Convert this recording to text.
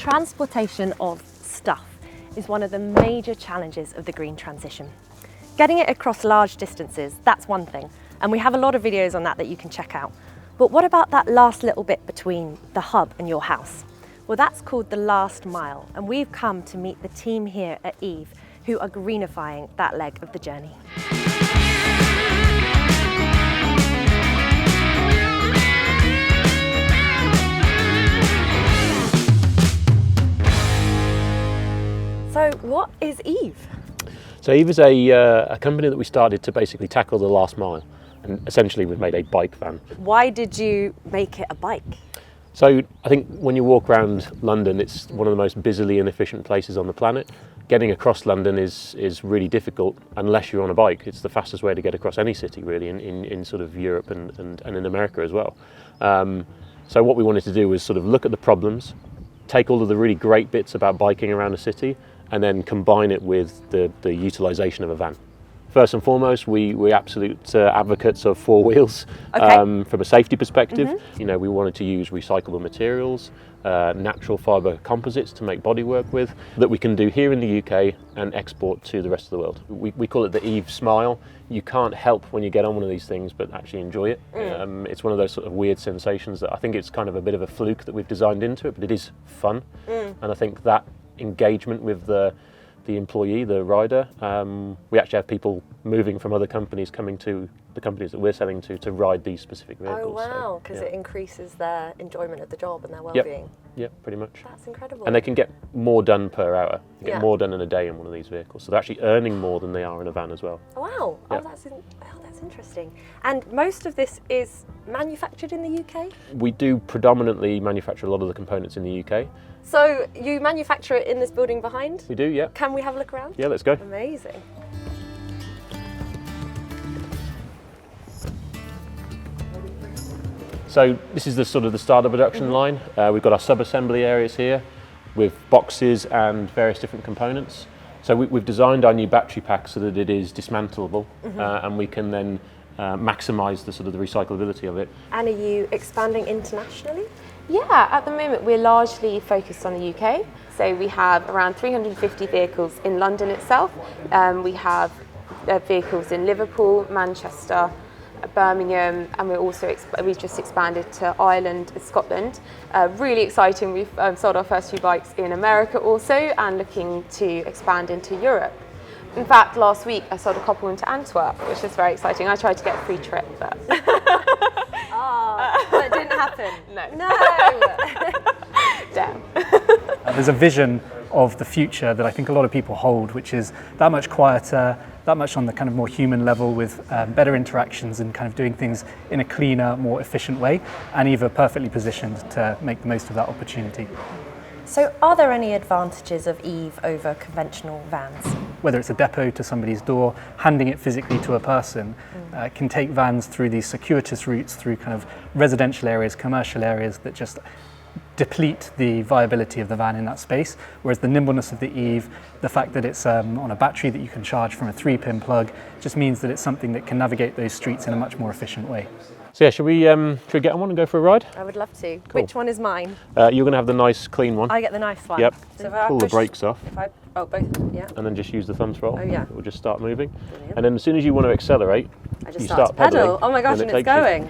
Transportation of stuff is one of the major challenges of the green transition. Getting it across large distances, that's one thing, and we have a lot of videos on that you can check out. But what about that last little bit between the hub and your house? Well, that's called the last mile, and we've come to meet the team here at EAV who are greenifying that leg of the journey. So what is EAV? So EAV is a company that we started to basically tackle the last mile, and essentially we've made a bike van. Why did you make it a bike? So I think when you walk around London, it's one of the most busily and efficient places on the planet. Getting across London is really difficult unless you're on a bike. It's the fastest way to get across any city really in sort of Europe and in America as well. So what we wanted to do was sort of look at the problems, take all of the really great bits about biking around a city, and then combine it with the utilisation of a van. First and foremost, we're absolute advocates of four wheels. Okay. From a safety perspective. You know, we wanted to use recyclable materials, natural fibre composites to make bodywork with, that we can do here in the UK and export to the rest of the world. We call it the EAV smile. You can't help when you get on one of these things but actually enjoy it. It's one of those sort of weird sensations that I think it's kind of a bit of a fluke that we've designed into it, but it is fun. And I think that engagement with the employee, the rider, we actually have people moving from other companies coming to the companies that we're selling to ride these specific vehicles. Oh wow, because so, yeah. It increases their enjoyment of the job and their well-being. Yep, pretty much. That's incredible. And they can get more done per hour. They get Yeah. more done in a day in one of these vehicles. So they're actually earning more than they are in a van as well. Oh, wow, Yep. that's interesting. And most of this is manufactured in the UK? We do predominantly manufacture a lot of the components in the UK. So you manufacture it in this building behind? We do, yeah. Can we have a look around? Yeah, let's go. Amazing. So this is the sort of the start of the production line. We've got our sub-assembly areas here with boxes and various different components. So we've designed our new battery pack so that it is dismantleable and we can then maximise the sort of the recyclability of it. And are you expanding internationally? Yeah, at the moment we're largely focused on the UK. So we have around 350 vehicles in London itself. We have vehicles in Liverpool, Manchester, Birmingham, and we've just expanded to Ireland and Scotland. Really exciting, we've sold our first few bikes in America also, and looking to expand into Europe. In fact, last week I sold a couple into Antwerp, which is very exciting. I tried to get a free trip, but... But it didn't happen. No. Damn. There's a vision of the future that I think a lot of people hold, which is that much quieter, that much on the kind of more human level, with better interactions and kind of doing things in a cleaner, more efficient way, and EAV perfectly positioned to make the most of that opportunity. So are there any advantages of EAV over conventional vans? Whether it's a depot to somebody's door, handing it physically to a person, can take vans through these circuitous routes, through kind of residential areas, commercial areas that just deplete the viability of the van in that space, whereas the nimbleness of the EAV, the fact that it's on a battery that you can charge from a 3-pin plug, just means that it's something that can navigate those streets in a much more efficient way. So yeah, should we get on one and go for a ride? I would love to. Cool. Which one is mine? You're going to have the nice clean one. I get the nice one. Yep. So if I Pull the push- brakes off. Oh, both, yeah. And then just use the thumb throttle. Oh, yeah. It will just start moving. Brilliant. And then as soon as you want to accelerate, I just you start to pedal. pedaling, Oh my gosh, and it's takes you- going.